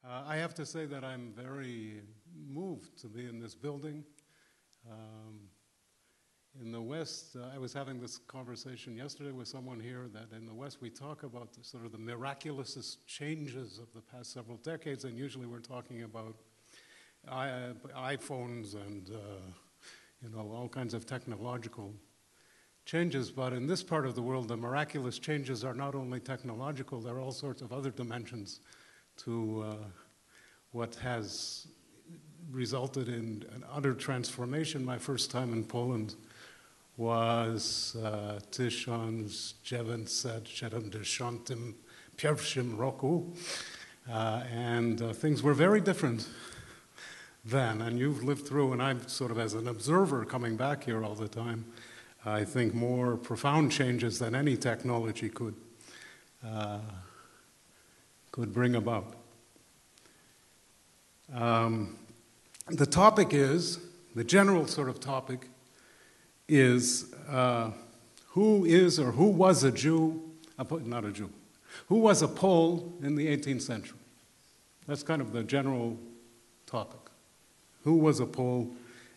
I have to say that I'm very moved to be in this building. In the West, I was having this conversation yesterday with someone here that in the West we talk about the, sort of the miraculous changes of the past several decades, and usually we're talking about iPhones and all kinds of technological changes. But in this part of the world, the miraculous changes are not only technological, there are all sorts of other dimensions to what has resulted in an utter transformation. My first time in Poland was 1971 roku, and things were very different then. And you've lived through, and I'm sort of as an observer coming back here all the time, I think more profound changes than any technology could bring about. The topic is, the general sort of topic is who is or who was a Jew, not a Jew, who was a Pole in the 18th century? That's kind of the general topic. Who was a Pole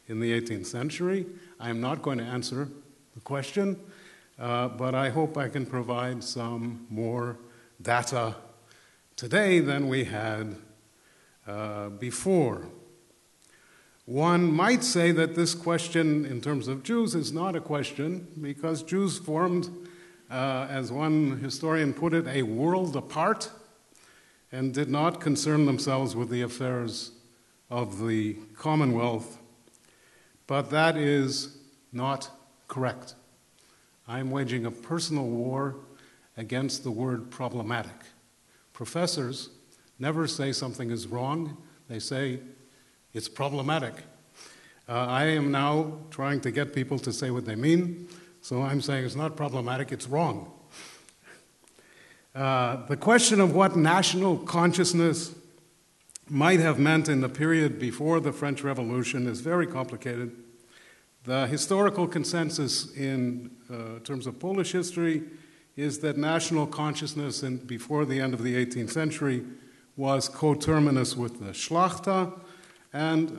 in the 18th century? I am not going to answer the question, but I hope I can provide some more data today than we had before. One might say that this question in terms of Jews is not a question because Jews formed, as one historian put it, a world apart and did not concern themselves with the affairs of the Commonwealth. But that is not correct. I'm waging a personal war against the word problematic. Professors never say something is wrong. They say it's problematic. I am now trying to get people to say what they mean, so I'm saying it's not problematic, it's wrong. The question of what national consciousness might have meant in the period before the French Revolution is very complicated. The historical consensus in terms of Polish history is that national consciousness before the end of the 18th century was coterminous with the Szlachta, and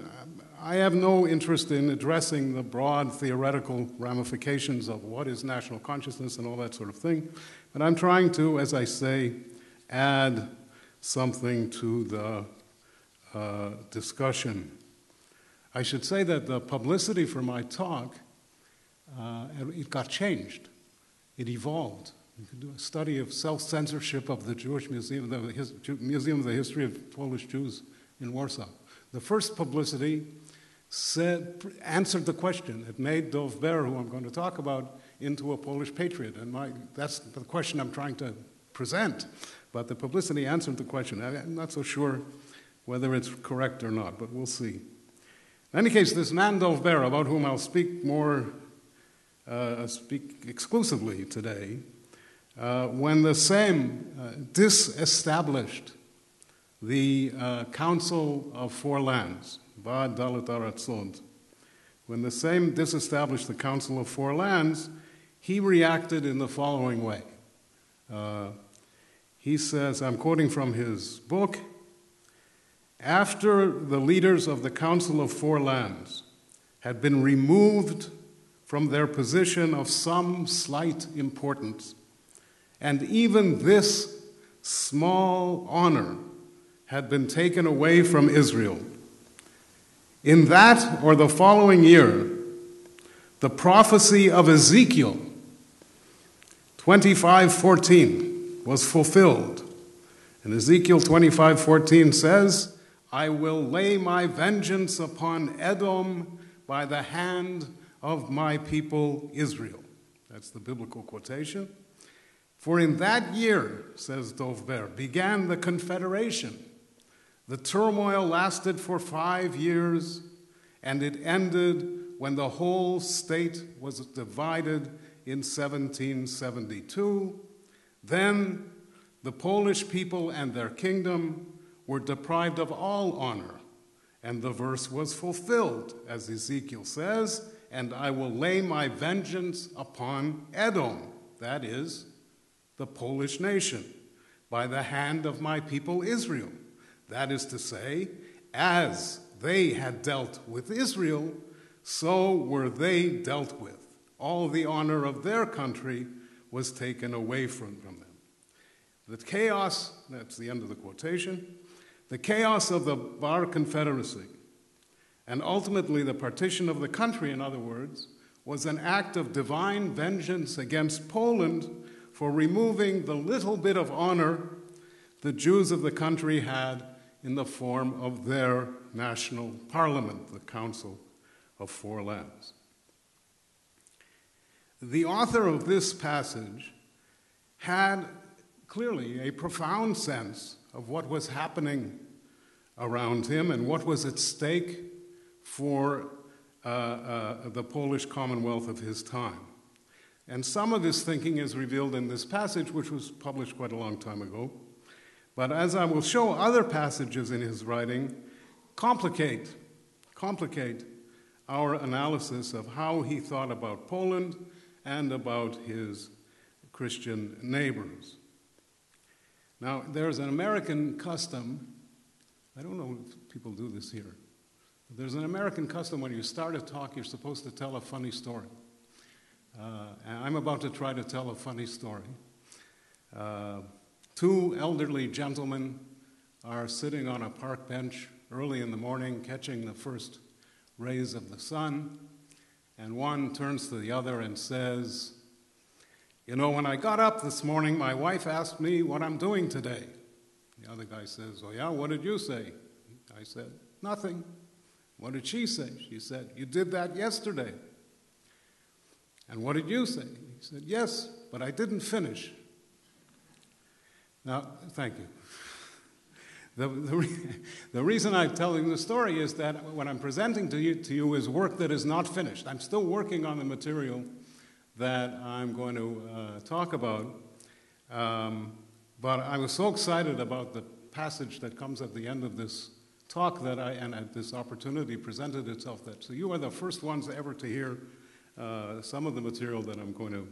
I have no interest in addressing the broad theoretical ramifications of what is national consciousness and all that sort of thing, but I'm trying to, as I say, add something to the discussion. I should say that the publicity for my talk, it got changed. It evolved. You could do a study of self-censorship of the Jewish Museum, the Museum of the History of Polish Jews in Warsaw. The first publicity answered the question. It made Dow Bera, who I'm going to talk about, into a Polish patriot. And that's the question I'm trying to present. But the publicity answered the question. I'm not so sure whether it's correct or not, but we'll see. In any case, this man Dow Bera, about whom I'll speak exclusively today, when the Sejm disestablished the Council of Four Lands, Bad Dalet Aratzot, when the Sejm disestablished the Council of Four Lands, he reacted in the following way. He says, I'm quoting from his book, after the leaders of the Council of Four Lands had been removed from their position of some slight importance, and even this small honor had been taken away from Israel. In that or the following year, the prophecy of Ezekiel 25:14 was fulfilled. And Ezekiel 25:14 says, I will lay my vengeance upon Edom by the hand of my people Israel. That's the biblical quotation. For in that year, says Dow Bera, began the Confederation. The turmoil lasted for 5 years, and it ended when the whole state was divided in 1772. Then the Polish people and their kingdom were deprived of all honor, and the verse was fulfilled, as Ezekiel says, and I will lay my vengeance upon Edom, that is, the Polish nation, by the hand of my people Israel. That is to say, as they had dealt with Israel, so were they dealt with. All the honor of their country was taken away from them. The chaos, that's the end of the quotation, the chaos of the Bar Confederacy, and ultimately the partition of the country, in other words, was an act of divine vengeance against Poland for removing the little bit of honor the Jews of the country had in the form of their national parliament, the Council of Four Lands. The author of this passage had clearly a profound sense of what was happening around him and what was at stake for the Polish Commonwealth of his time. And some of his thinking is revealed in this passage, which was published quite a long time ago. But as I will show, other passages in his writing complicate our analysis of how he thought about Poland and about his Christian neighbors. Now, there's an American custom, I don't know if people do this here, but there's an American custom when you start a talk, you're supposed to tell a funny story. And I'm about to try to tell a funny story. Two elderly gentlemen are sitting on a park bench early in the morning, catching the first rays of the sun, and one turns to the other and says, "You know, when I got up this morning, my wife asked me what I'm doing today." The other guy says, "Oh yeah, what did you say?" I said, "Nothing." "What did she say?" She said, "You did that yesterday." "And what did you say?" He said, "Yes, but I didn't finish." Now, thank you. The reason I'm telling the story is that what I'm presenting to you is work that is not finished. I'm still working on the material that I'm going to talk about. But I was so excited about the passage that comes at the end of this talk and at this opportunity presented itself so you are the first ones ever to hear some of the material that I'm going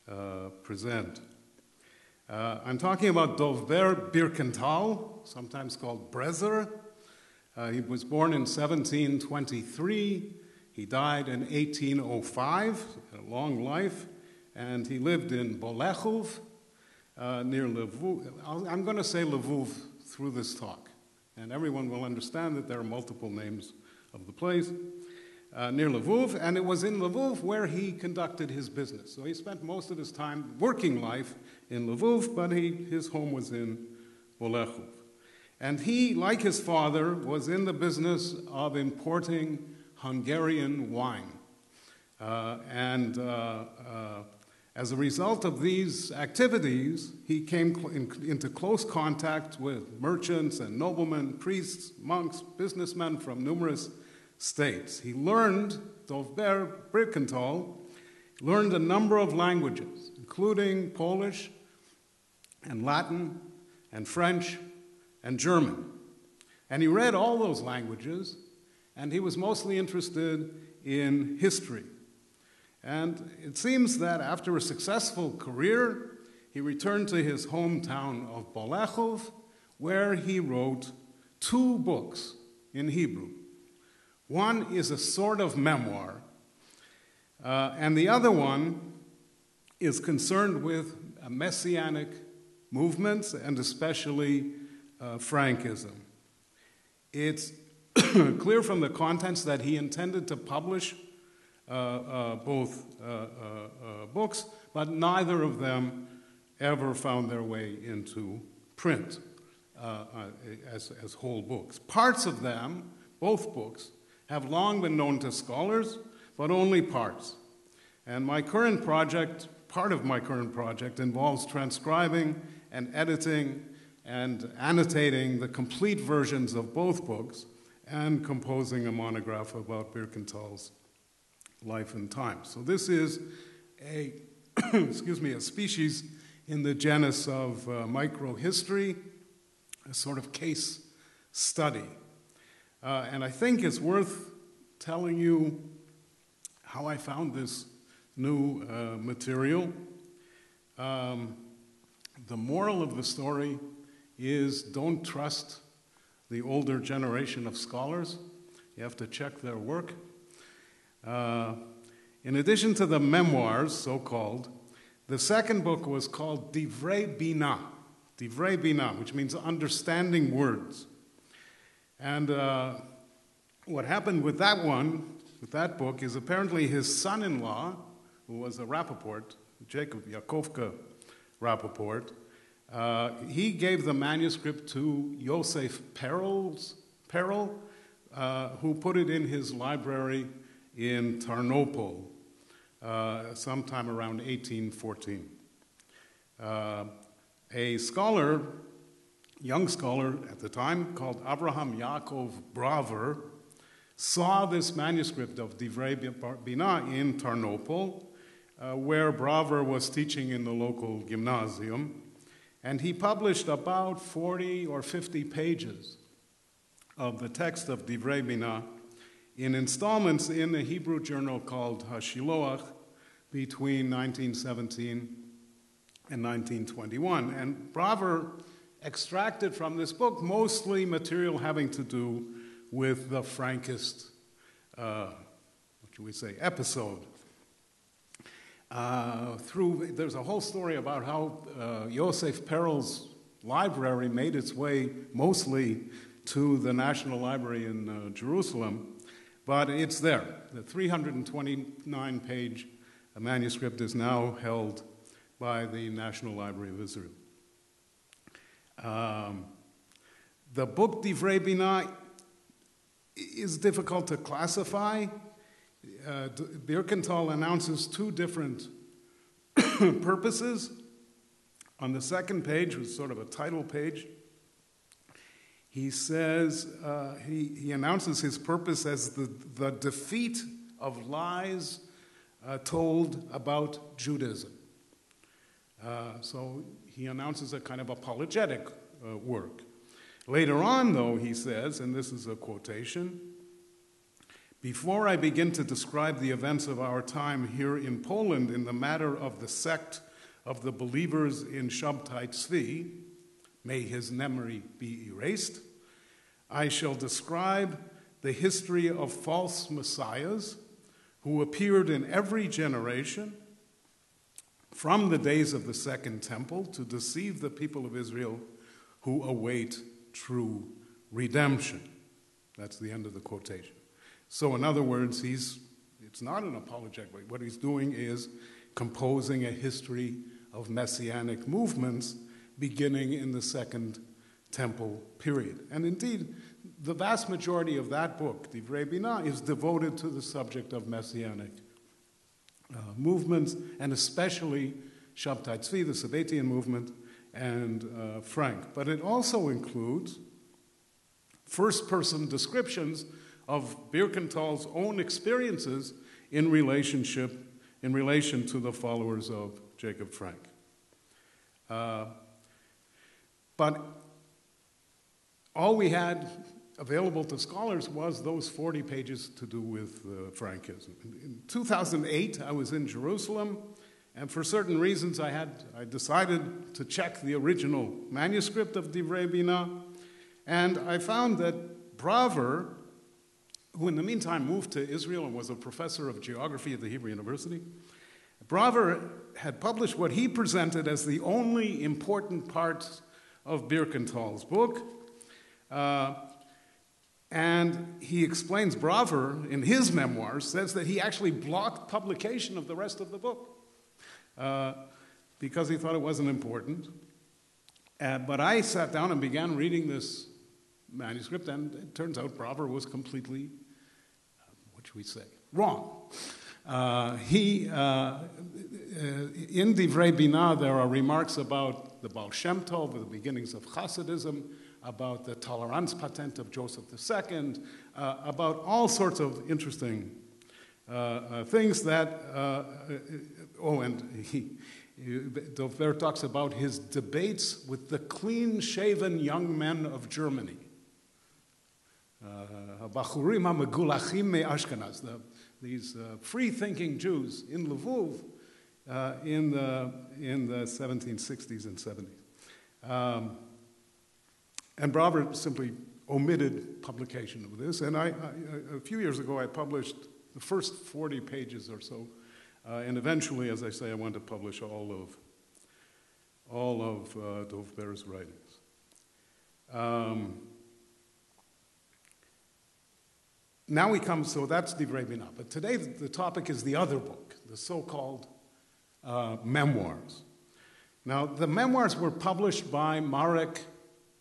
to present. I'm talking about Dow Bera Birkentala, sometimes called Brezer. He was born in 1723. He died in 1805, a long life, and he lived in Bolechowa, near Lviv. I'm going to say Lviv through this talk, and everyone will understand that there are multiple names of the place. Near Lviv, and it was in Lviv where he conducted his business. So he spent most of his time, working life, in Lviv, but his home was in Bolechowa. And he, like his father, was in the business of importing Hungarian wine. As a result of these activities, he came into close contact with merchants and noblemen, priests, monks, businessmen from numerous states. He learned, Dow Bera Birkentala, learned a number of languages, including Polish and Latin and French and German. And he read all those languages, and he was mostly interested in history. And it seems that after a successful career, he returned to his hometown of Bolechowa, where he wrote 2 books in Hebrew. One is a sort of memoir, and the other one is concerned with messianic movements and especially Frankism. It's clear from the contents that he intended to publish both books, but neither of them ever found their way into print as whole books. Parts of them, both books, have long been known to scholars, but only parts. And my current project, part of my current project, involves transcribing and editing and annotating the complete versions of both books and composing a monograph about Birkentala's life and time. So this is a, a species in the genus of microhistory, a sort of case study. And I think it's worth telling you how I found this new material. The moral of the story is don't trust the older generation of scholars. You have to check their work. In addition to the memoirs, so-called, the second book was called Divrei Bina, which means understanding words. And what happened with that book, is apparently his son-in-law, who was a Rappaport, Jacob Yakovka Rappaport, he gave the manuscript to Yosef Perel, who put it in his library in Tarnopol sometime around 1814. A scholar, young scholar at the time, called Abraham Yaakov Braver, saw this manuscript of Divrei Bina in Tarnopol, where Braver was teaching in the local gymnasium, and he published about 40 or 50 pages of the text of Divrei Bina in installments in a Hebrew journal called HaShiloach between 1917 and 1921. And Braver extracted from this book mostly material having to do with the Frankist, episode. There's a whole story about how Yosef Perel's library made its way mostly to the National Library in Jerusalem, but it's there. The 329-page manuscript is now held by the National Library of Israel. The book Divrei Bina is difficult to classify. Birkental announces two different purposes. On the second page, which is sort of a title page, he says, he announces his purpose as the defeat of lies told about Judaism. So he announces a kind of apologetic work. Later on, though, he says, and this is a quotation, "Before I begin to describe the events of our time here in Poland in the matter of the sect of the believers in Shabtai Tzvi, may his memory be erased, I shall describe the history of false messiahs who appeared in every generation from the days of the Second Temple to deceive the people of Israel who await true redemption." That's the end of the quotation. So in other words, it's not an apologetic. What he's doing is composing a history of messianic movements beginning in the Second Temple period. And indeed, the vast majority of that book, Divrei Bina, is devoted to the subject of messianic movements, and especially Shabtai Tzvi, the Sabbatian movement, and Frank. But it also includes first-person descriptions of Birkental's own experiences in relation to the followers of Jacob Frank. But all we had available to scholars was those 40 pages to do with Frankism. In 2008, I was in Jerusalem, and for certain reasons I decided to check the original manuscript of Divrei Bina, and I found that Braver, who in the meantime moved to Israel and was a professor of geography at the Hebrew University, Braver had published what he presented as the only important part of Birkental's book. And he explains, Braver, in his memoirs, says that he actually blocked publication of the rest of the book because he thought it wasn't important. But I sat down and began reading this manuscript, and it turns out Braver was completely, wrong. In Divrei Bina, there are remarks about the Baal Shem Tov, the beginnings of Hasidism, about the tolerance patent of Joseph II, about all sorts of interesting things that, Dow Bera talks about his debates with the clean-shaven young men of Germany. Bachurim ha-megulachim me-Ashkenaz, these free-thinking Jews in Lviv in the 1760s and 70s. And Braver simply omitted publication of this. And a few years ago, I published the first 40 pages or so. And eventually, as I say, I want to publish all of Dow Bera's writings. Now we come, so that's Divrei Binah. But today the topic is the other book, the so-called memoirs. Now, the memoirs were published by Marek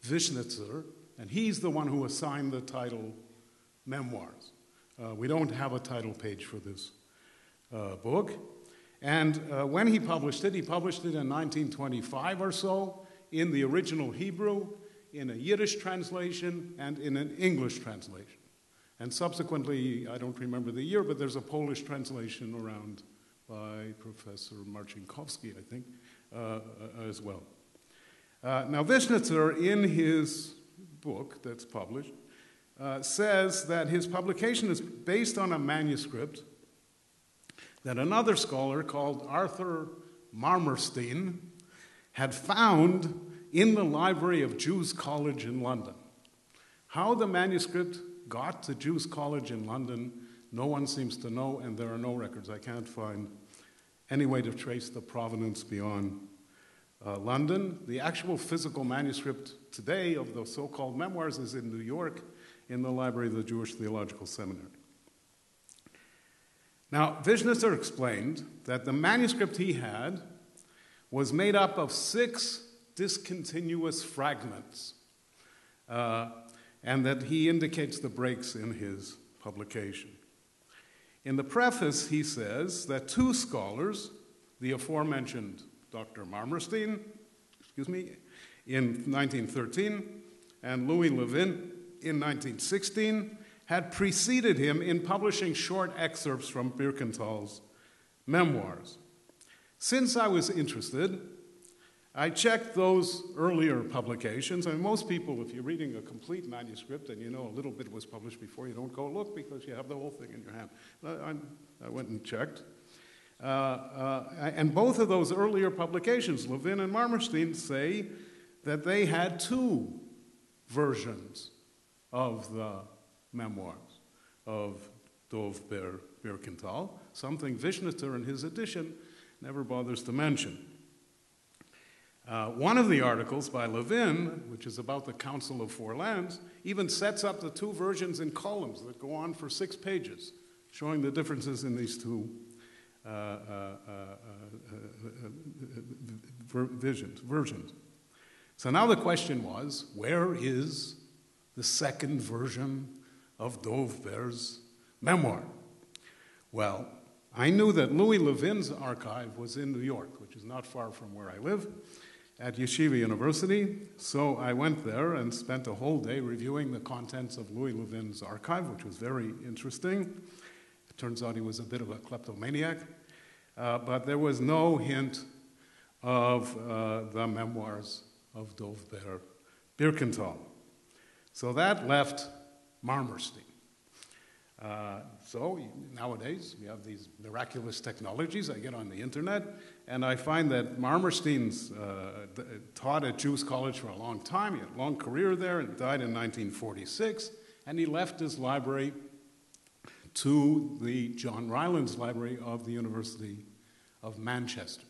Vishnitzer, and he's the one who assigned the title Memoirs. We don't have a title page for this book. And when he published it in 1925 or so, in the original Hebrew, in a Yiddish translation, and in an English translation. And subsequently, I don't remember the year, but there's a Polish translation around by Professor Marcinkowski, I think, as well. Now, Vishnitzer, in his book that's published, says that his publication is based on a manuscript that another scholar called Arthur Marmerstein had found in the library of Jews College in London. How the manuscript got to Jews College in London, no one seems to know, and there are no records. I can't find any way to trace the provenance beyond London. The actual physical manuscript today of the so-called memoirs is in New York in the library of the Jewish Theological Seminary. Now, Vishnitzer explained that the manuscript he had was made up of 6 discontinuous fragments, and that he indicates the breaks in his publication. In the preface, he says that 2 scholars, the aforementioned Dr. Marmerstein, in 1913, and Louis Levin in 1916, had preceded him in publishing short excerpts from Birkental's memoirs. Since I was interested, I checked those earlier publications. I mean, most people, if you're reading a complete manuscript and you know a little bit was published before, you don't go look because you have the whole thing in your hand. I went and checked. And both of those earlier publications, Levin and Marmerstein, say that they had 2 versions of the memoirs of Dow Bera Birkental, something Vishnitzer in his edition never bothers to mention. One of the articles by Levin, which is about the Council of Four Lands, even sets up the 2 versions in columns that go on for 6 pages, showing the differences in these 2 versions. So now the question was, where is the second version of Dow Bera's memoir? Well, I knew that Louis Levin's archive was in New York, which is not far from where I live, at Yeshiva University. So I went there and spent a whole day reviewing the contents of Louis Levin's archive, which was very interesting. It turns out he was a bit of a kleptomaniac, but there was no hint of the memoirs of Dow Bera Birkental. So that left Marmerstein. So nowadays, we have these miraculous technologies. I get on the internet, and I find that Marmerstein's taught at Jews College for a long time. He had a long career there and died in 1946, and he left his library to the John Rylands Library of the University of Manchester.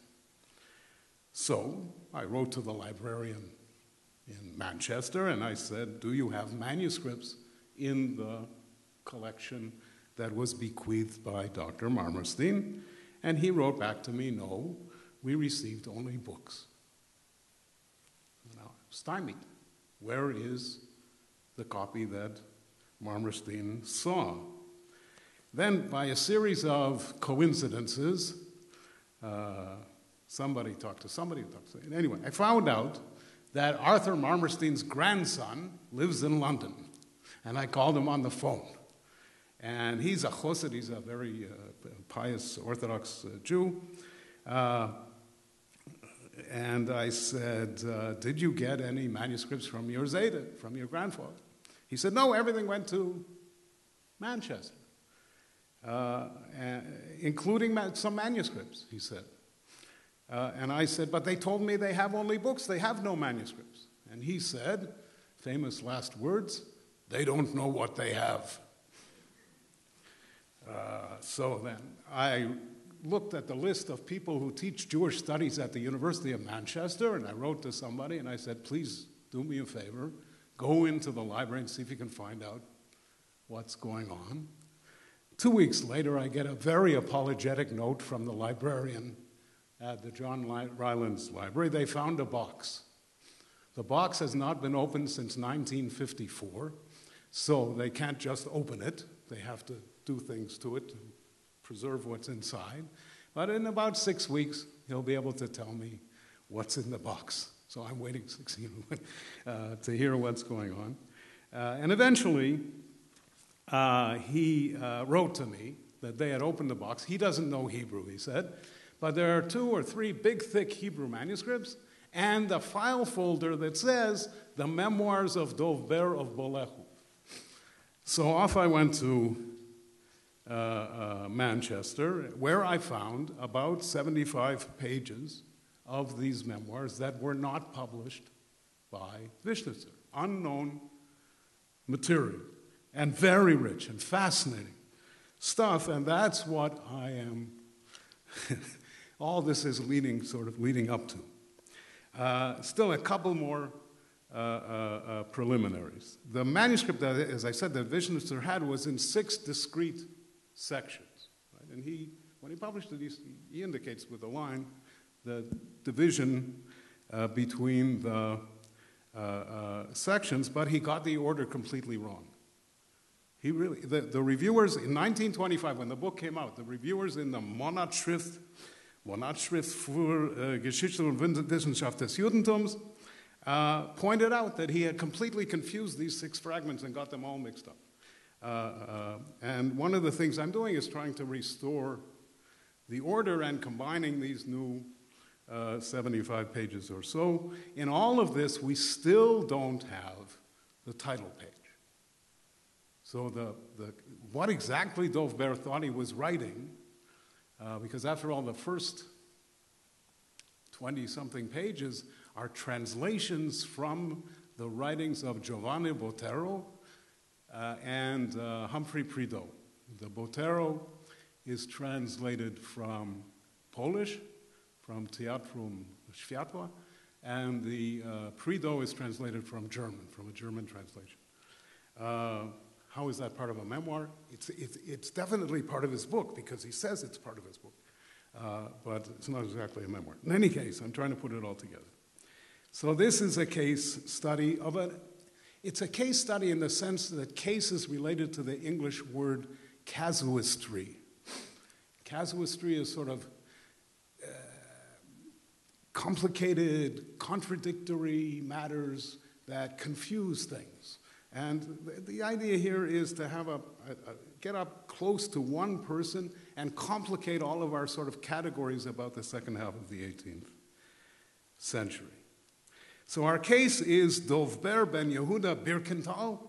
So I wrote to the librarian in Manchester, and I said, do you have manuscripts in the collection that was bequeathed by Dr. Marmerstein? And he wrote back to me, no, we received only books. Now, stymied. Where is the copy that Marmerstein saw? Then, by a series of coincidences, somebody talked to somebody. Anyway, I found out that Arthur Marmerstein's grandson lives in London. And I called him on the phone. And he's a chassid, he's a very pious Orthodox Jew. And I said, did you get any manuscripts from your Zayda, from your grandfather? He said, no, everything went to Manchester, including some manuscripts, he said. And I said, but they told me they have only books, they have no manuscripts. And he said, famous last words, They don't know what they have. So then I looked at the list of people who teach Jewish studies at the University of Manchester, and I wrote to somebody and I said, please do me a favor, go into the library and see if you can find out what's going on. 2 weeks later, I get a very apologetic note from the librarian at the John Rylands Library. They found a box. The box has not been opened since 1954, so they can't just open it. They have to do things to it to preserve what's inside. But in about 6 weeks, he'll be able to tell me what's in the box. So I'm waiting 16 to hear what's going on. And eventually, he wrote to me that they had opened the box. He doesn't know Hebrew, he said, but there are 2 or 3 big, thick Hebrew manuscripts and a file folder that says the Memoirs of Dow Bera of Bolechowa. So off I went to Manchester, where I found about 75 pages of these memoirs that were not published by Wischnitzer. Unknown material, and very rich and fascinating stuff, and that's what I am, all this is leading up to. Still a couple more preliminaries. The manuscript, that, as I said, that Wischnitzer had was in 6 discrete sections. Right? And when he published it, he indicates with a line the division between the sections, but he got the order completely wrong. He really, the reviewers in 1925, when the book came out, the reviewers in the Monatsschrift für Geschichte und Wissenschaft des Judentums pointed out that he had completely confused these 6 fragments and got them all mixed up. And one of the things I'm doing is trying to restore the order and combining these new 75 pages or so. In all of this, we still don't have the title page. So what exactly Dow Bera thought he was writing, because after all, the first 20-something pages are translations from the writings of Giovanni Botero and Humphrey Prideaux. The Botero is translated from Polish, from Teatrum Światła, and the Prideaux is translated from German, from a German translation. How is that part of a memoir? It's definitely part of his book, because he says it's part of his book, but it's not exactly a memoir. In any case, I'm trying to put it all together. So this is a case study of it's a case study in the sense that case is related to the English word casuistry. Casuistry is sort of complicated, contradictory matters that confuse things. And the idea here is to have get up close to one person and complicate all of our sort of categories about the second half of the 18th century. So our case is Dow Bera ben Yehuda Birkental,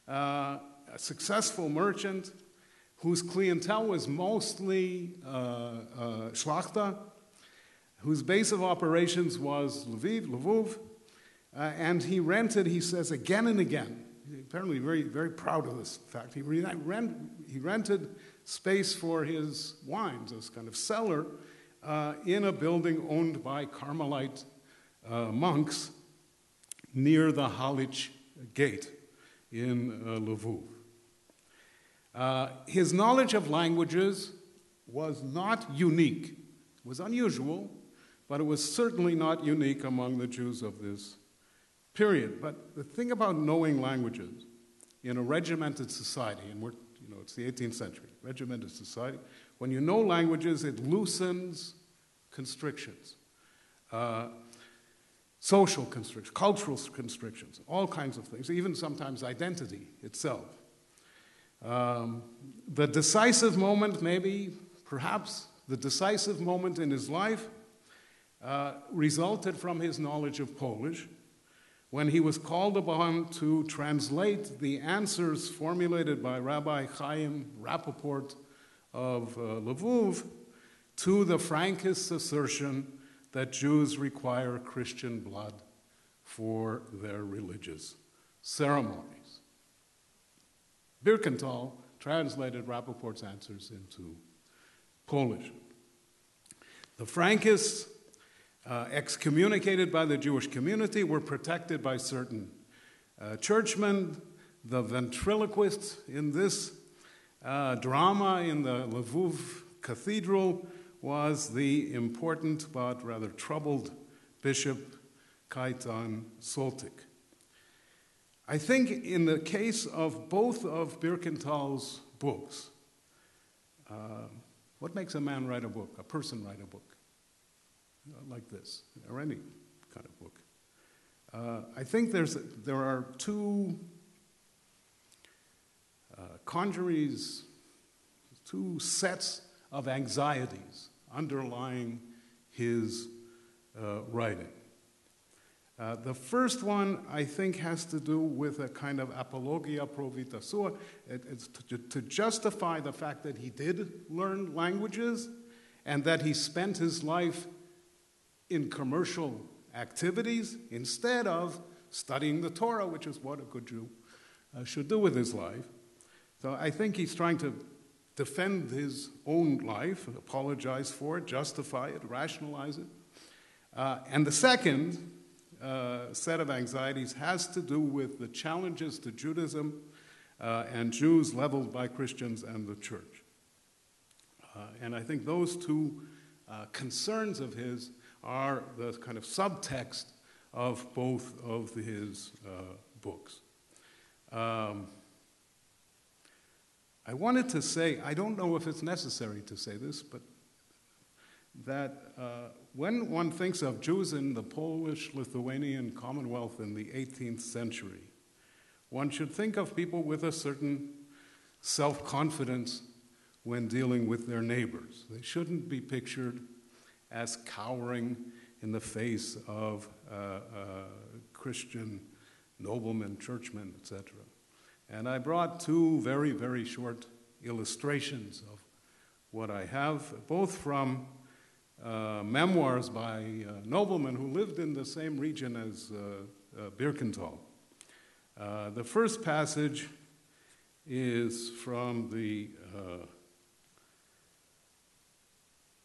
a successful merchant whose clientele was mostly Shlachta, whose base of operations was Lviv, and he rented, he says, again and again. Apparently very, very proud of this fact. He rented space for his wines, this kind of cellar, in a building owned by Carmelite monks near the Halich Gate in Lviv. His knowledge of languages was not unique. It was unusual, but it was certainly not unique among the Jews of this period. But the thing about knowing languages in a regimented society, and it's the 18th century, regimented society, when you know languages, it loosens constrictions, social constrictions, cultural constrictions, all kinds of things, even sometimes identity itself. The decisive moment, perhaps the decisive moment in his life resulted from his knowledge of Polish, when he was called upon to translate the answers formulated by Rabbi Chaim Rappaport of Lviv to the Frankist assertion that Jews require Christian blood for their religious ceremonies. Birkental translated Rappaport's answers into Polish. The Frankists, excommunicated by the Jewish community, were protected by certain churchmen. The ventriloquists in this drama in the Lviv Cathedral was the important but rather troubled Bishop Kaitan Soltik. I think in the case of both of Birkental's books, what makes a man write a book, a person write a book like this, or any kind of book? I think there are two conjuries, two sets of anxieties underlying his writing. The first one, I think, has to do with a kind of apologia pro vita sua. It's to justify the fact that he did learn languages and that he spent his life in commercial activities instead of studying the Torah, which is what a good Jew should do with his life. So I think he's trying to defend his own life, apologize for it, justify it, rationalize it. And the second set of anxieties has to do with the challenges to Judaism and Jews leveled by Christians and the church. And I think those two concerns of his are the kind of subtext of both of his books. I wanted to say, I don't know if it's necessary to say this, but that when one thinks of Jews in the Polish-Lithuanian Commonwealth in the 18th century, one should think of people with a certain self-confidence when dealing with their neighbors. They shouldn't be pictured as cowering in the face of Christian noblemen, churchmen, etc. And I brought two very, very short illustrations of what I have, both from memoirs by noblemen who lived in the same region as Birkental. The first passage is from the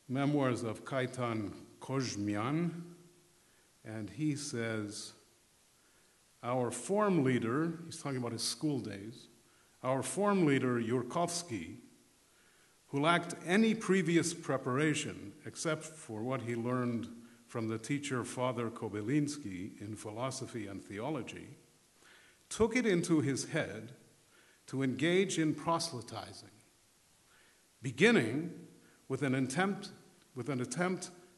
memoirs of Kaitan Kozmian, and he says, our form leader, he's talking about his school days, our form leader, Yurkovsky, who lacked any previous preparation except for what he learned from the teacher Father Kobylinsky in philosophy and theology, took it into his head to engage in proselytizing, beginning with an attempt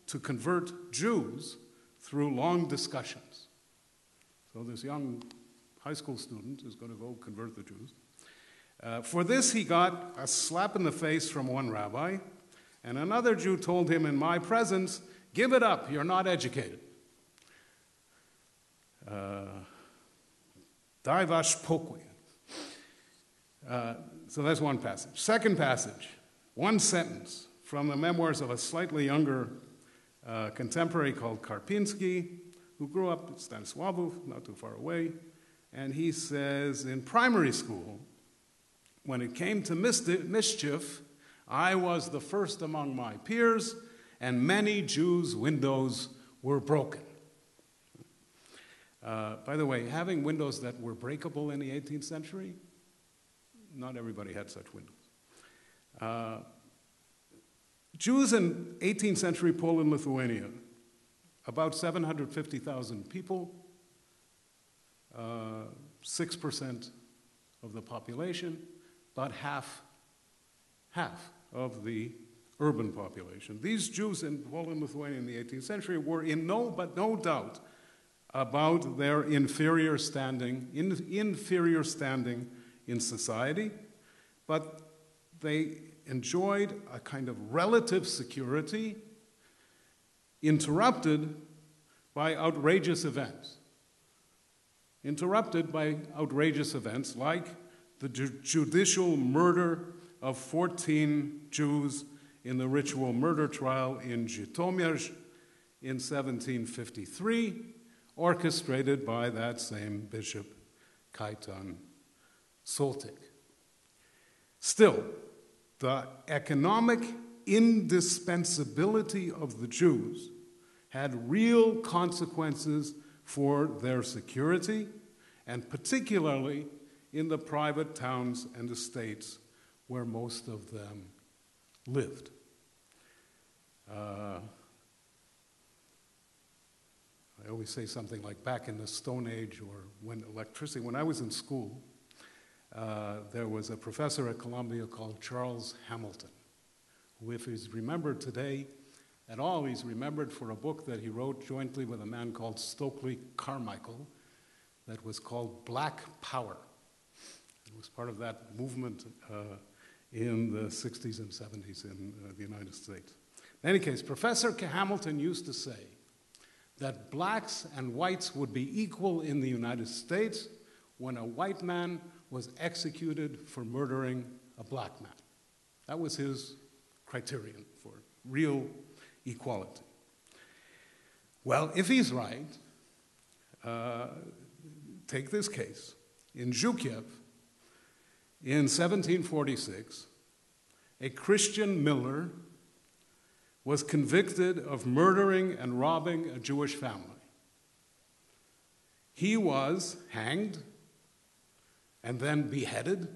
to convert Jews through long discussions. So this young high school student is going to go convert the Jews. For this, he got a slap in the face from one rabbi, and another Jew told him in my presence, give it up, you're not educated. Dai vash pokui. So that's one passage. Second passage, one sentence from the memoirs of a slightly younger contemporary called Karpinski, who grew up in Stanisławów, not too far away. And he says, in primary school, when it came to mischief, I was the first among my peers, and many Jews' windows were broken. By the way, having windows that were breakable in the 18th century, not everybody had such windows. Jews in 18th century Poland, Lithuania, about 750,000 people, 6% of the population, but half of the urban population. These Jews in Poland, Lithuania in the 18th century were in no doubt about their inferior standing in society, but they enjoyed a kind of relative security interrupted by outrageous events. Like the judicial murder of 14 Jews in the ritual murder trial in Żytomierz in 1753, orchestrated by that same Bishop Kaitan Soltik. Still, the economic indispensability of the Jews had real consequences for their security, and particularly in the private towns and estates where most of them lived. I always say something like back in the Stone Age or when I was in school, there was a professor at Columbia called Charles Hamilton, who, if he's remembered today at all, he's remembered for a book that he wrote jointly with a man called Stokely Carmichael that was called Black Power. It was part of that movement in the 60s and 70s in the United States. In any case, Professor Hamilton used to say that blacks and whites would be equal in the United States when a white man was executed for murdering a black man. That was his criterion for real equality. Well, if he's right, take this case. In Zhukiev, in 1746, a Christian miller was convicted of murdering and robbing a Jewish family. He was hanged and then beheaded,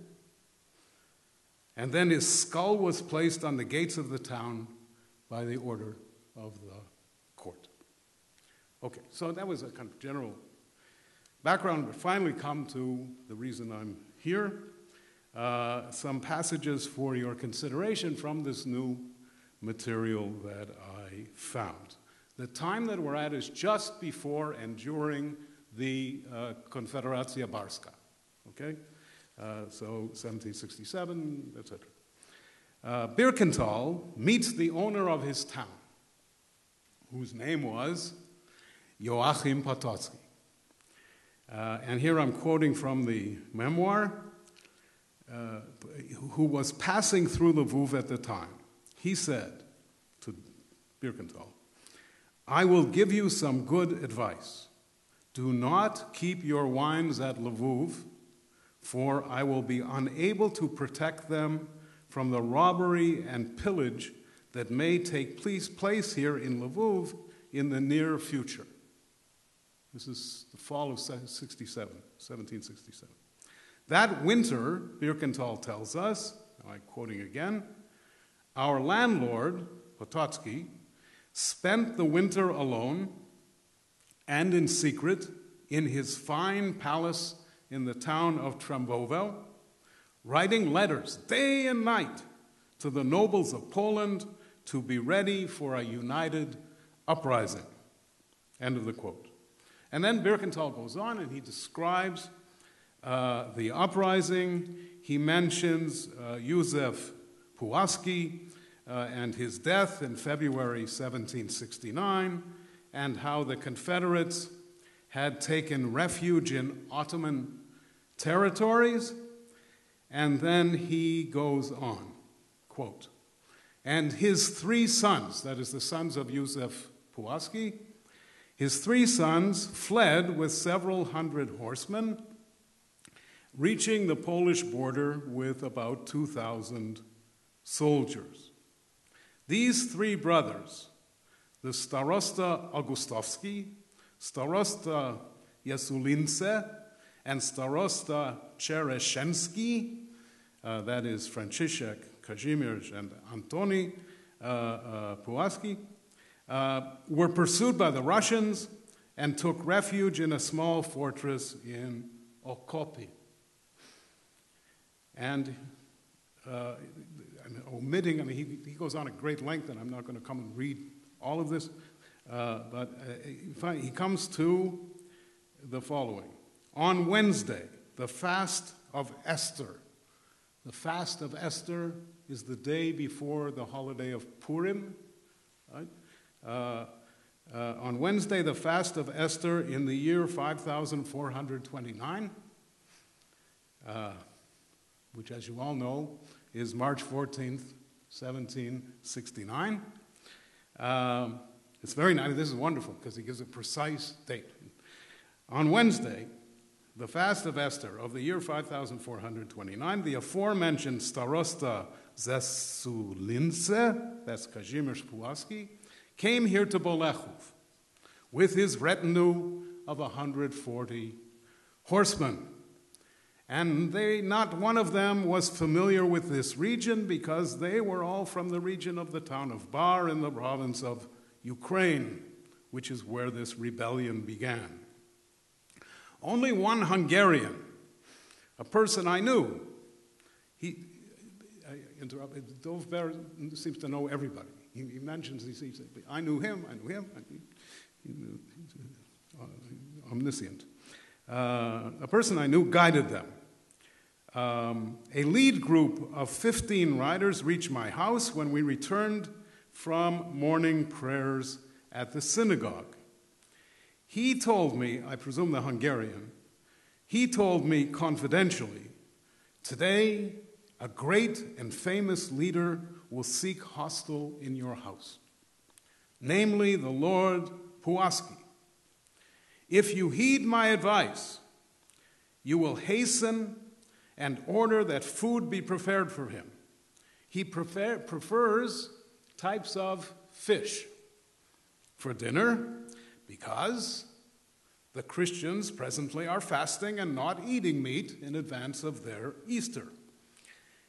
and then his skull was placed on the gates of the town by the order of the court. Okay, so that was a kind of general background. We finally come to the reason I'm here. Some passages for your consideration from this new material that I found. The time that we're at is just before and during the Konfederacja Barska, okay? So 1767, etc. Birkental meets the owner of his town, whose name was Joachim Potocki. And here I'm quoting from the memoir, who was passing through Lviv at the time. He said to Birkental, "I will give you some good advice. Do not keep your wines at Lviv, for I will be unable to protect them from the robbery and pillage that may take place here in Lviv in the near future." This is the fall of 1767. That winter, Birkental tells us, I'm quoting again, "Our landlord, Potocki, spent the winter alone and in secret in his fine palace in the town of Trembovel, writing letters day and night to the nobles of Poland to be ready for a united uprising." End of the quote. And then Birkental goes on and he describes the uprising. He mentions Józef Pułaski and his death in February 1769, and how the Confederates had taken refuge in Ottoman territories. And then he goes on, quote, "And his 3 sons," that is the sons of Józef Pułaski, "his 3 sons fled with several hundred horsemen, reaching the Polish border with about 2,000 soldiers. These 3 brothers, the Starosta Augustowski, Starosta Jesulince, and Starosta Czereszensky, that is Franciszek, Kazimierz, and Antoni Pułaski, were pursued by the Russians and took refuge in a small fortress in Okopy." And I'm omitting, he goes on at great length, and I'm not going to come and read all of this, but he comes to the following. "On Wednesday, the fast of Esther." The fast of Esther is the day before the holiday of Purim, right? On Wednesday, the fast of Esther in the year 5429, which, as you all know, is March 14th, 1769. It's very nice. This is wonderful because he gives a precise date. On Wednesday, the fast of Esther of the year 5429, the aforementioned Starosta Zesulince, that's Kazimierz Pułaski, came here to Bolechów with his retinue of 140 horsemen. And not one of them was familiar with this region because they were all from the region of the town of Bar in the province of Ukraine, which is where this rebellion began. Only one Hungarian, a person I knew, Dow Bera seems to know everybody. He mentions, he says, I knew him, omniscient. A person I knew guided them. A lead group of 15 riders reached my house when we returned from morning prayers at the synagogue. He told me, I presume the Hungarian, he told me confidentially, today a great and famous leader will seek hostel in your house, namely the Lord Pułaski. If you heed my advice, you will hasten and order that food be prepared for him. He prefers types of fish for dinner because the Christians presently are fasting and not eating meat in advance of their Easter.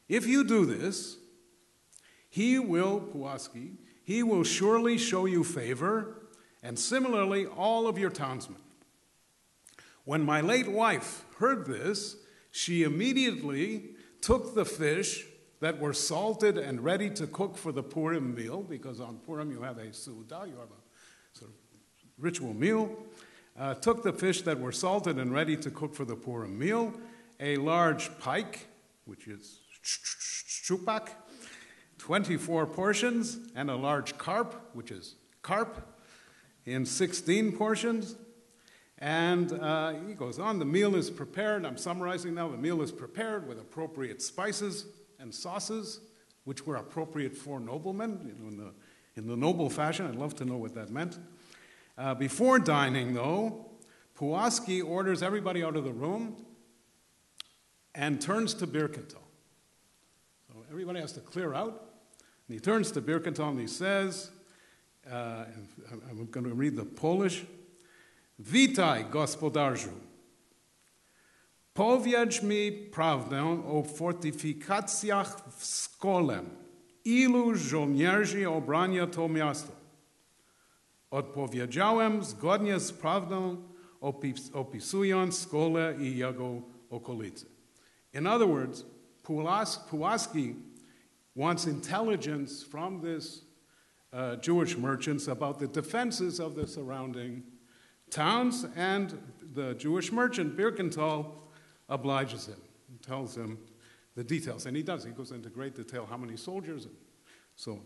If you do this, Pułaski, he will surely show you favor, and similarly all of your townsmen. When my late wife heard this, she immediately took the fish that were salted and ready to cook for the Purim meal, because on Purim you have a Seudah, you have a sort of ritual meal, took the fish that were salted and ready to cook for the Purim meal, a large pike, which is szczupak, 24 portions, and a large carp, which is carp, in 16 portions. And he goes on, the meal is prepared, I'm summarizing now, the meal is prepared with appropriate spices and sauces, which were appropriate for noblemen, in the noble fashion. I'd love to know what that meant. Before dining, though, Pułaski orders everybody out of the room and turns to Birkental. So everybody has to clear out. And he turns to Birkental and he says, and I'm going to read the Polish, Witaj, gospodarzu. Powiedz mi prawdę o fortyfikacjach w szkole. Ilu żołnierzy obrania to miasto? Odpowiedziałem zgodnie z prawdą, opisując szkołę i jego okolice. In other words, Pułaski wants intelligence from this Jewish merchants about the defenses of the surrounding towns, and the Jewish merchant, Birkental, obliges him and tells him the details. And he does. He goes into great detail how many soldiers and so on.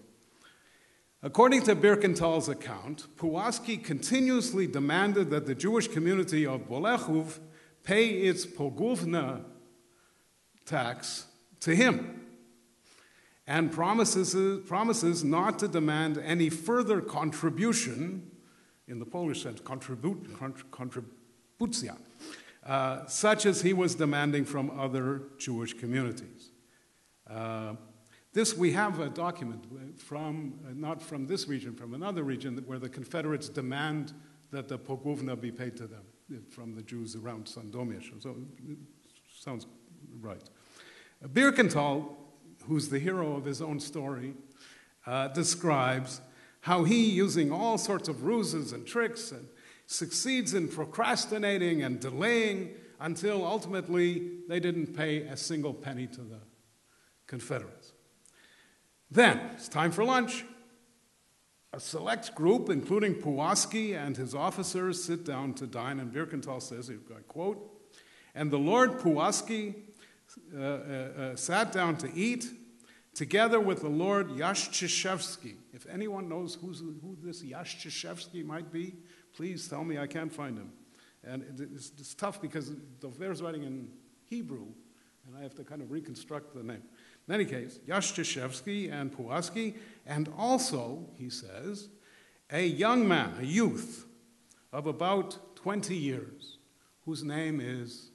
According to Birkental's account, Pułaski continuously demanded that the Jewish community of Bolechów pay its pogówna tax to him, and promises not to demand any further contribution, in the Polish sense, kontribucja, such as he was demanding from other Jewish communities. We have a document from, not from this region, from another region, where the Confederates demand that the pogówna be paid to them from the Jews around Sandomierz. So it sounds right. Birkental, who's the hero of his own story, describes how he, using all sorts of ruses and tricks, succeeds in procrastinating and delaying until ultimately they didn't pay a single penny to the Confederates. Then, it's time for lunch. A select group, including Pułaski and his officers, sit down to dine, and Birkental says, I quote, and the Lord Pułaski sat down to eat together with the Lord Yaszczyszewski. If anyone knows who this Yaszczyszewski might be, please tell me. I can't find him. And it's tough because Dow Bera's writing in Hebrew, and I have to kind of reconstruct the name. In any case, Yaszczyszewski and Pułaski, and also, he says, a young man, a youth of about 20 years, whose name is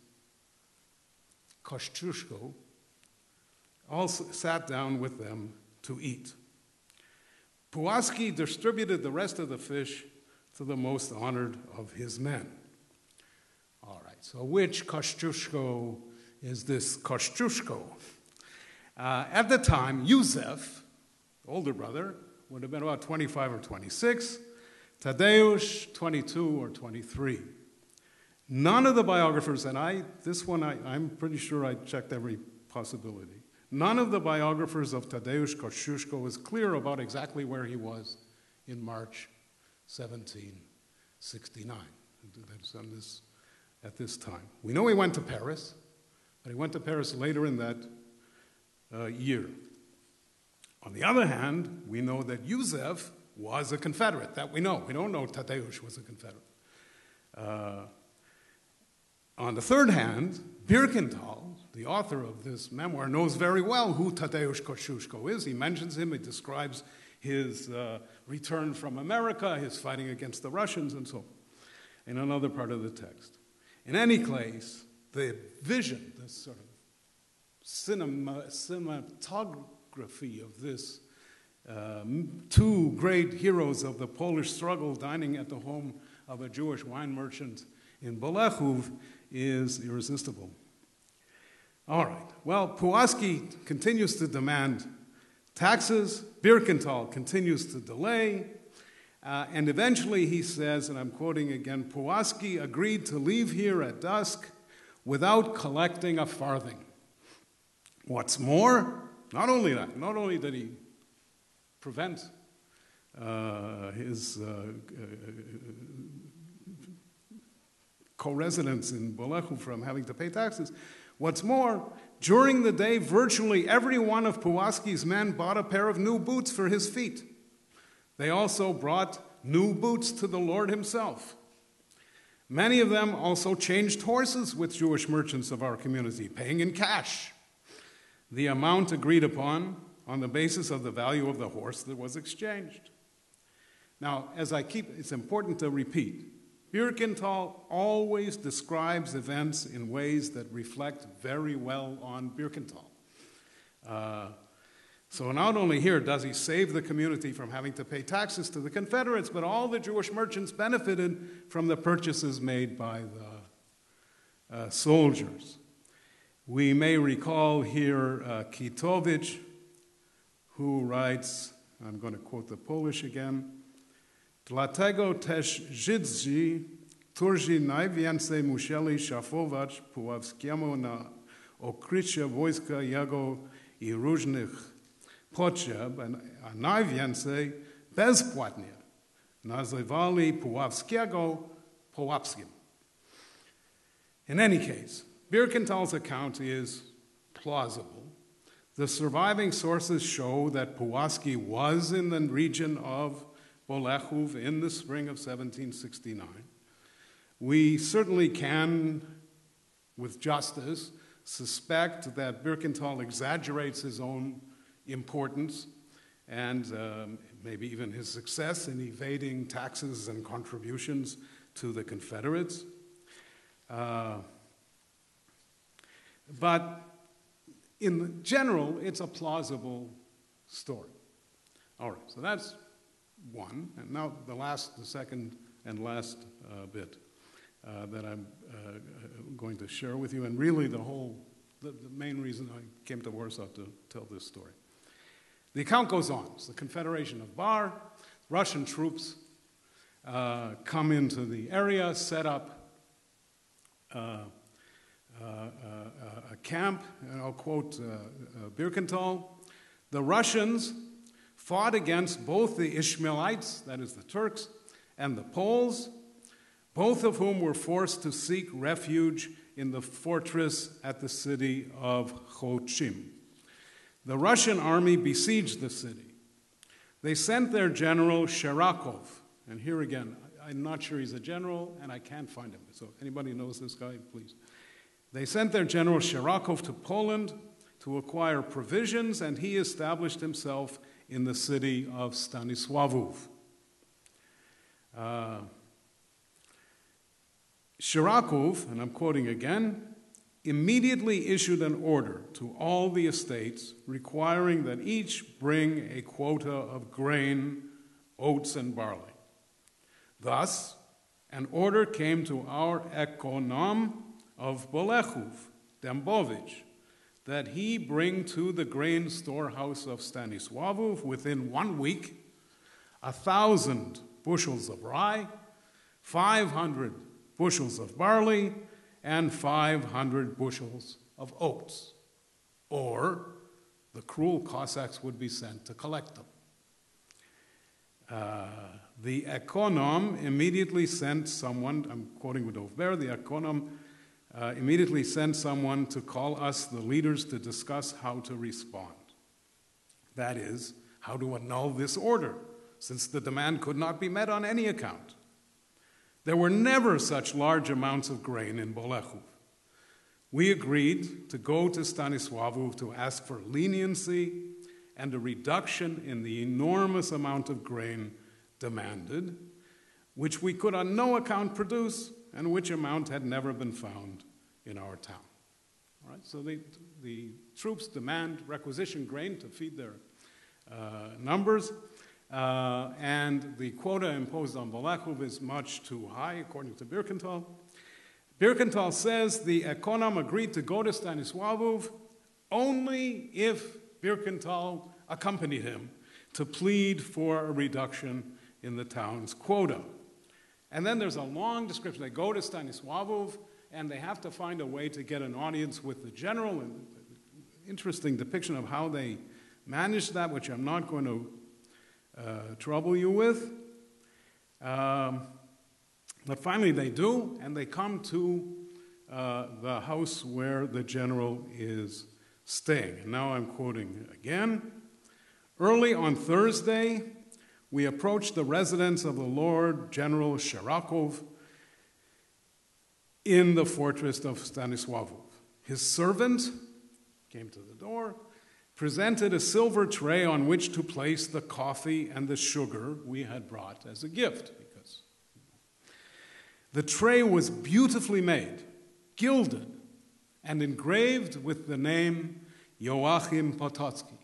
Kosciuszko, also sat down with them to eat. Pulaski distributed the rest of the fish to the most honored of his men. All right, so which Kosciuszko is this Kosciuszko? At the time, Józef, older brother, would have been about 25 or 26, Tadeusz, 22 or 23. None of the biographers, and I'm pretty sure I checked every possibility, none of the biographers of Tadeusz Kosciuszko is clear about exactly where he was in March 1769. At this time. We know he went to Paris, but he went to Paris later in that year. On the other hand, we know that Józef was a Confederate. That we know. We don't know Tadeusz was a Confederate. On the third hand, Birkental, the author of this memoir, knows very well who Tadeusz Kosciuszko is. He mentions him. He describes his return from America, his fighting against the Russians, and so on, in another part of the text. In any case, the vision, this sort of cinematography of this two great heroes of the Polish struggle dining at the home of a Jewish wine merchant in Bolechowa is irresistible. All right, well, Pulaski continues to demand taxes, Birkental continues to delay, and eventually he says, and I'm quoting again, Pulaski agreed to leave here at dusk without collecting a farthing. What's more, not only did he prevent his co-residents in Bolechowa from having to pay taxes, what's more, during the day, virtually every one of Pulaski's men bought a pair of new boots for his feet. They also brought new boots to the Lord himself. Many of them also changed horses with Jewish merchants of our community, paying in cash the amount agreed upon on the basis of the value of the horse that was exchanged. Now, it's important to repeat, Birkental always describes events in ways that reflect very well on Birkental. So not only here does he save the community from having to pay taxes to the Confederates, but all the Jewish merchants benefited from the purchases made by the soldiers. We may recall here Kitowicz, who writes, I'm going to quote the Polish again, Dlatego też Żydzi, którzy najwięcej musieli szafować Puławskiemu na okrycie wojska jego i różnych potrzeb, a najwięcej bezpłatnie nazywali Puławskiego Puławskim. In any case, Birkental's account is plausible. The surviving sources show that Pulaski was in the region of Bolechowa in the spring of 1769. We certainly can, with justice, suspect that Birkental exaggerates his own importance and maybe even his success in evading taxes and contributions to the Confederates. But in general, it's a plausible story. All right, so that's one. And now the second and last bit that I'm going to share with you, and really the main reason I came to Warsaw to tell this story. The account goes on. It's the Confederation of Bar. Russian troops come into the area, set up a camp, and I'll quote Birkental. The Russians fought against both the Ishmaelites, that is the Turks, and the Poles, both of whom were forced to seek refuge in the fortress at the city of Chochim. The Russian army besieged the city. They sent their general Sherakov, and here again, I'm not sure he's a general, and I can't find him. So anybody knows this guy, please. They sent their general Sherakov to Poland to acquire provisions, and he established himself in the city of Stanisławów. Shirakov, and I'm quoting again, immediately issued an order to all the estates requiring that each bring a quota of grain, oats, and barley. Thus, an order came to our econom of Bolechowa, Dembovich, that he bring to the grain storehouse of Stanisławów within 1 week 1,000 bushels of rye, 500 bushels of barley, and 500 bushels of oats, or the cruel Cossacks would be sent to collect them. The econom immediately sent someone, I'm quoting Dow Bera, the econom immediately sent someone to call us, the leaders, to discuss how to respond. That is, how to annul this order, since the demand could not be met on any account. There were never such large amounts of grain in Bolechowa. We agreed to go to Stanisławów to ask for leniency and a reduction in the enormous amount of grain demanded, which we could on no account produce, and which amount had never been found in our town. All right, so the troops demand requisition grain to feed their numbers, and the quota imposed on Bolechowa is much too high, according to Birkental. Birkental says the econom agreed to go to Stanisławów only if Birkental accompanied him to plead for a reduction in the town's quota. And then there's a long description. They go to Stanisławów, and they have to find a way to get an audience with the general. And interesting depiction of how they managed that, which I'm not going to trouble you with. But finally they do, and they come to the house where the general is staying. And now I'm quoting again. Early on Thursday, we approached the residence of the Lord General Shirakov in the fortress of Stanisławów. His servant came to the door, presented a silver tray on which to place the coffee and the sugar we had brought as a gift. Because the tray was beautifully made, gilded, and engraved with the name Joachim Potocki.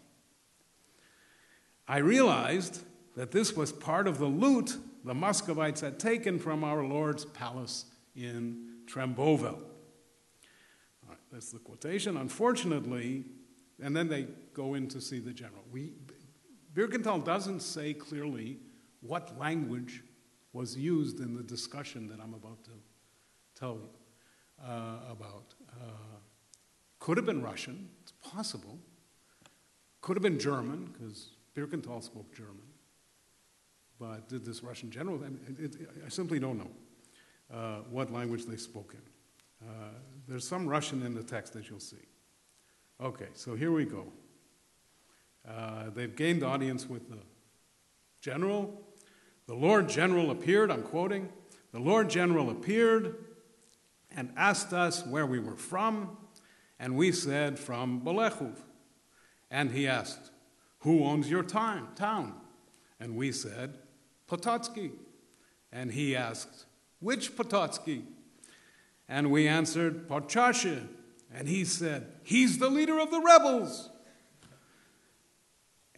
I realized that this was part of the loot the Muscovites had taken from our Lord's palace in Trembovel. All right, that's the quotation. Unfortunately, and then they go in to see the general. Birkental doesn't say clearly what language was used in the discussion that I'm about to tell you about. Could have been Russian, it's possible. Could have been German, because Birkental spoke German. But did this Russian general? I simply don't know what language they spoke in. There's some Russian in the text that you'll see. Okay, so here we go. They've gained audience with the general. The Lord General appeared, I'm quoting, the Lord General appeared and asked us where we were from, and we said, from Bolechowa. And he asked, who owns your town? And we said, Potocki. And he asked, which Potocki? And we answered, Podchashe. And he said, he's the leader of the rebels.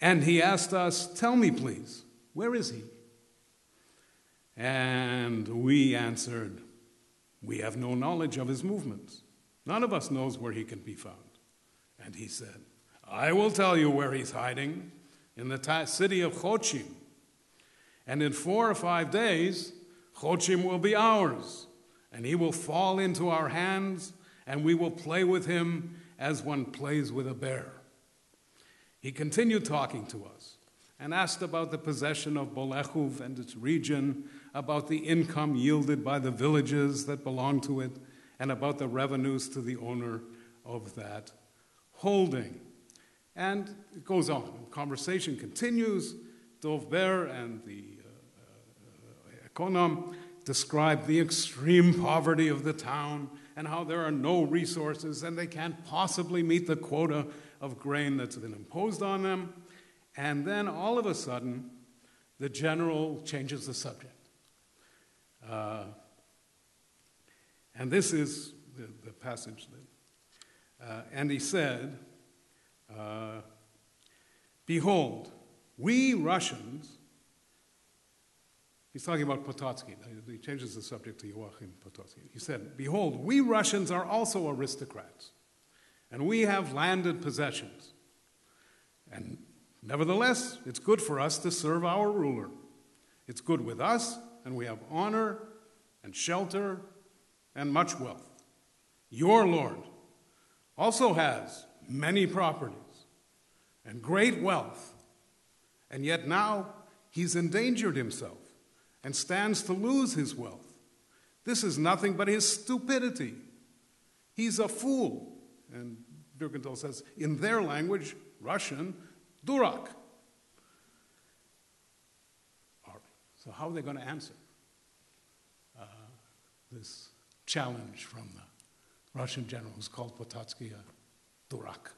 And he asked us, tell me please, where is he? And we answered, we have no knowledge of his movements. None of us knows where he can be found. And he said, I will tell you where he's hiding, in the city of Chochim. And in 4 or 5 days, Chochim will be ours, and he will fall into our hands, and we will play with him as one plays with a bear. He continued talking to us and asked about the possession of Bolechowa and its region, about the income yielded by the villages that belong to it, and about the revenues to the owner of that holding. And it goes on. The conversation continues. Dow Bera and the econom describe the extreme poverty of the town and how there are no resources and they can't possibly meet the quota of grain that's been imposed on them. And then all of a sudden, the general changes the subject. And this is the passage that, and he said, behold, we Russians, he's talking about Potocki, he changes the subject to Joachim Potocki. He said, behold, we Russians are also aristocrats, and we have landed possessions. And nevertheless, it's good for us to serve our ruler. It's good with us, and we have honor and shelter and much wealth. Your Lord also has many properties and great wealth, and yet now he's endangered himself and stands to lose his wealth. This is nothing but his stupidity. He's a fool. And Birkental says, in their language, Russian, durak. All right, so how are they going to answer this challenge from the Russian general who's called Potocki a durak?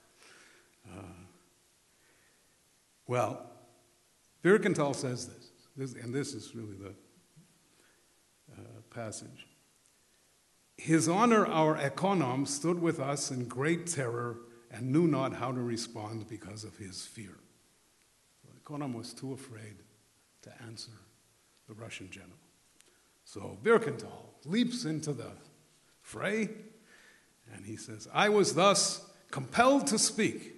Well, Birkental says this, and this is really the passage. His honor, our econom, stood with us in great terror and knew not how to respond because of his fear. The econom was too afraid to answer the Russian general. So Birkental leaps into the fray, and he says, I was thus compelled to speak,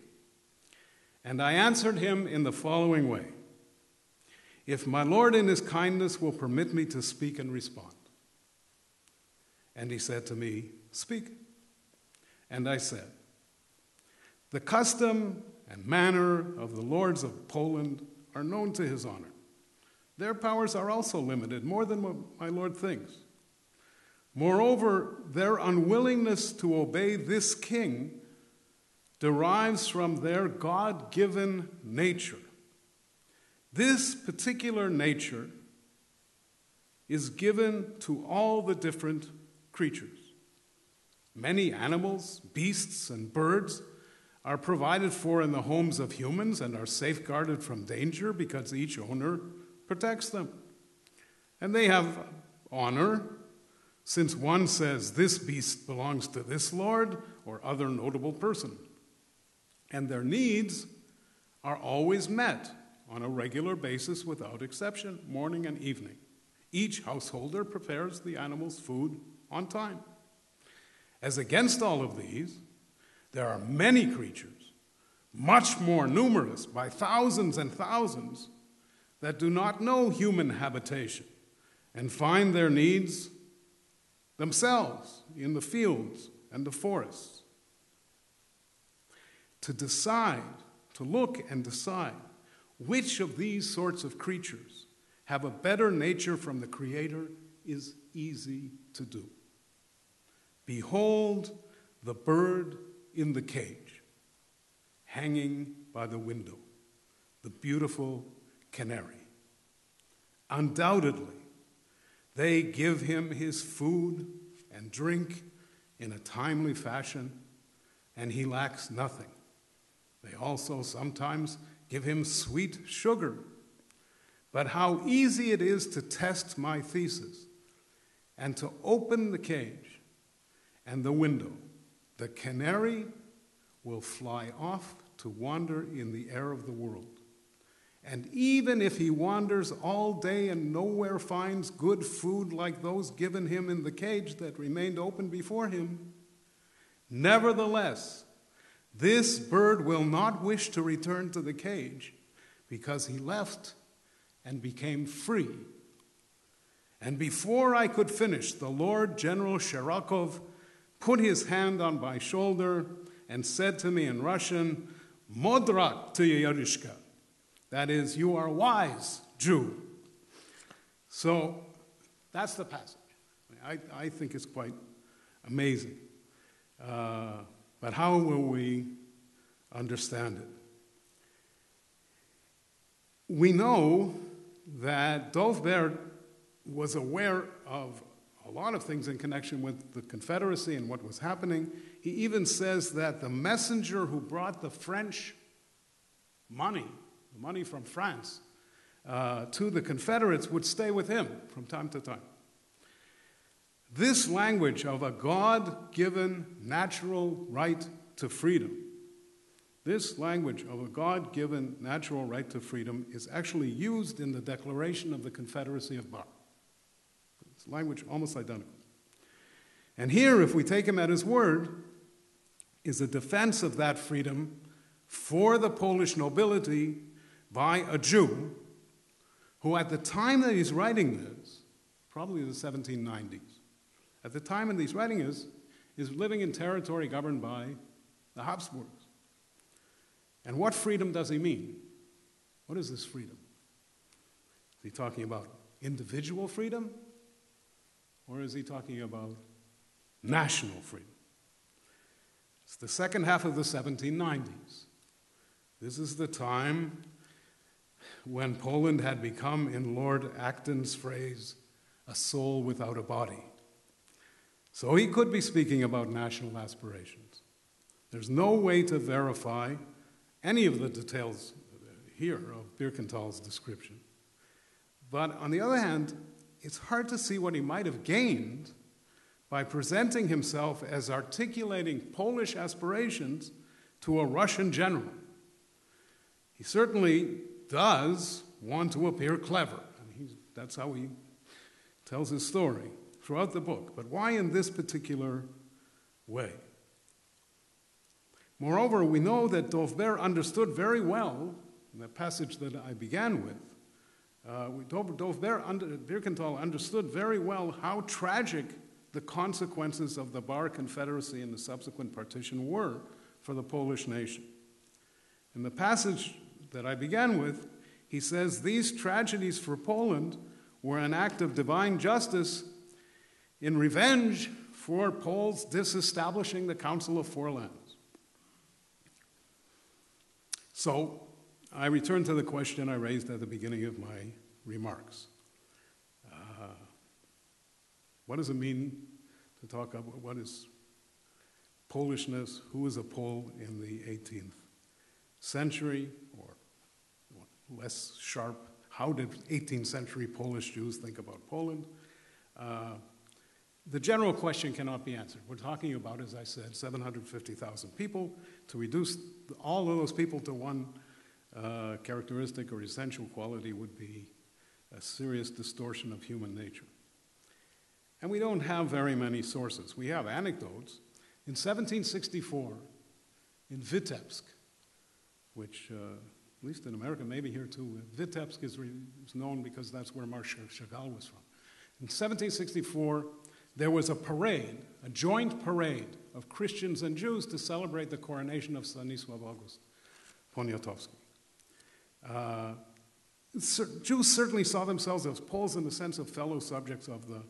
and I answered him in the following way. If my Lord in his kindness will permit me to speak and respond. And he said to me, speak. And I said, the custom and manner of the lords of Poland are known to his honor. Their powers are also limited, more than what my lord thinks. Moreover, their unwillingness to obey this king derives from their God-given nature. This particular nature is given to all the different creatures. Many animals, beasts, and birds are provided for in the homes of humans and are safeguarded from danger because each owner protects them. And they have honor, since one says this beast belongs to this lord or other notable person. And their needs are always met on a regular basis without exception, morning and evening. Each householder prepares the animal's food on time. As against all of these, there are many creatures, much more numerous by thousands and thousands, that do not know human habitation and find their needs themselves in the fields and the forests. To look and decide which of these sorts of creatures have a better nature from the Creator is easy to do. Behold the bird in the cage, hanging by the window, the beautiful canary. Undoubtedly, they give him his food and drink in a timely fashion, and he lacks nothing. They also sometimes give him sweet sugar. But how easy it is to test my thesis and to open the cage and the window. The canary will fly off to wander in the air of the world. And even if he wanders all day and nowhere finds good food like those given him in the cage that remained open before him, nevertheless, this bird will not wish to return to the cage because he left and became free. And before I could finish, the Lord General Sherakov put his hand on my shoulder and said to me in Russian, Modrak ty Yarishka. That is, you are wise, Jew. So that's the passage. I think it's quite amazing. But how will we understand it? We know that Dow Bera was aware of a lot of things in connection with the Confederacy and what was happening. He even says that the messenger who brought the French money, the money from France, to the Confederates would stay with him from time to time. This language of a God-given natural right to freedom, this language of a God-given natural right to freedom is actually used in the Declaration of the Confederacy of Bar. It's language almost identical. And here, if we take him at his word, is a defense of that freedom for the Polish nobility by a Jew who, at the time that he's writing this, probably the 1790s, at the time that he's writing this, is living in territory governed by the Habsburgs. And what freedom does he mean? What is this freedom? Is he talking about individual freedom? Or is he talking about national freedom? It's the second half of the 1790s. This is the time when Poland had become, in Lord Acton's phrase, a soul without a body. So he could be speaking about national aspirations. There's no way to verify any of the details here of Birkental's description. But on the other hand, it's hard to see what he might have gained by presenting himself as articulating Polish aspirations to a Russian general. He certainly does want to appear clever. And that's how he tells his story throughout the book. But why in this particular way? Moreover, we know that Dow Bera understood very well, in the passage that I began with, Birkental understood very well how tragic the consequences of the Bar Confederacy and the subsequent partition were for the Polish nation. In the passage that I began with, he says, these tragedies for Poland were an act of divine justice in revenge for Poles disestablishing the Council of Four Lands. So, I return to the question I raised at the beginning of my remarks. What does it mean to talk about what is Polishness? Who is a Pole in the 18th century? Or less sharp, how did 18th century Polish Jews think about Poland? The general question cannot be answered. We're talking about, as I said, 750,000 people. To reduce all of those people to one characteristic or essential quality would be a serious distortion of human nature. And we don't have very many sources. We have anecdotes. In 1764, in Vitebsk, which, at least in America, maybe here too, Vitebsk is known because that's where Marshal Chagall was from. In 1764, there was a parade, a joint parade of Christians and Jews to celebrate the coronation of Stanisław August Poniatowski. Jews certainly saw themselves as Poles in the sense of fellow subjects of the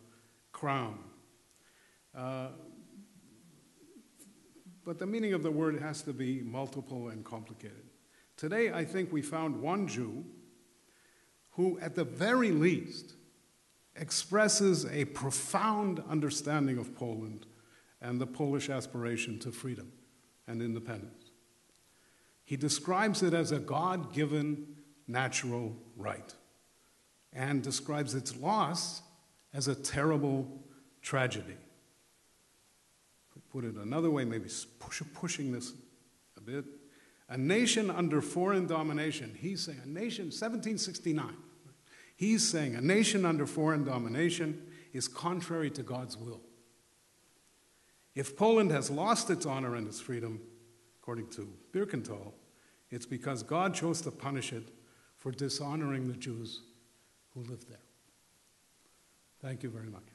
crown. But the meaning of the word has to be multiple and complicated. Today, I think we found one Jew who, at the very least, expresses a profound understanding of Poland and the Polish aspiration to freedom and independence. He describes it as a God-given natural right and describes its loss as a terrible tragedy. To put it another way, maybe pushing this a bit, a nation under foreign domination, he's saying, a nation, 1769, he's saying a nation under foreign domination is contrary to God's will. If Poland has lost its honor and its freedom, according to Birkental, it's because God chose to punish it for dishonoring the Jews who lived there. Thank you very much.